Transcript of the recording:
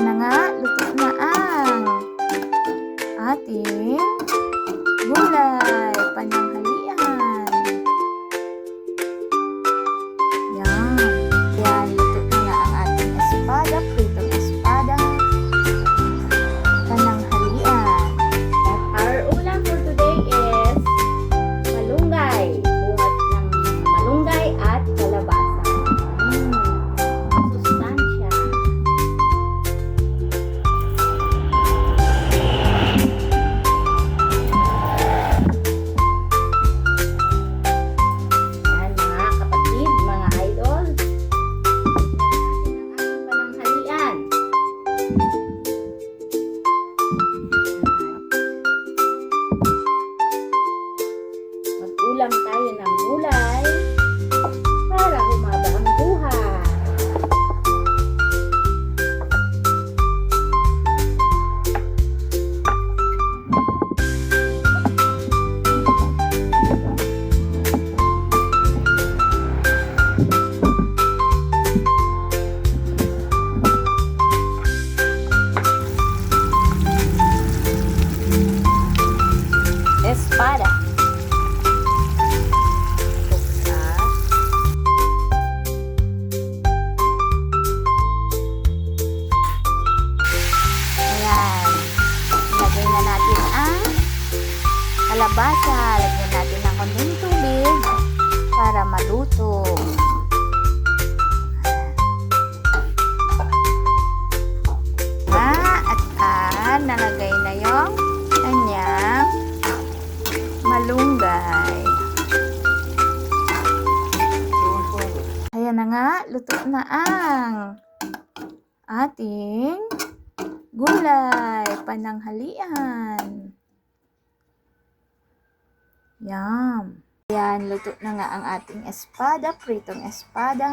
Ayan na nga, luto na ang ating gulay pananghalian. Yan. Yan, luto na nga ang ating espada, pritong espada pananghalian. Our ulam for today is malunggay. Buhat ng malunggay at kalabasa. Masustansya. Yan mga kapatid, mga idol. Ang ating pananghalian. Mag-ulam tayo ng gulay para humaba ang buhay. Espada. Ayan. Lagay na natin ang kalabasa. Lagyan natin ng konting tubig para maluto. At nalagay na yung kanyang malunggay. Ayan na nga, luto na ang ating gulay pananghalian. Yum! Ayan, luto na nga ang ating espada, pritong espada.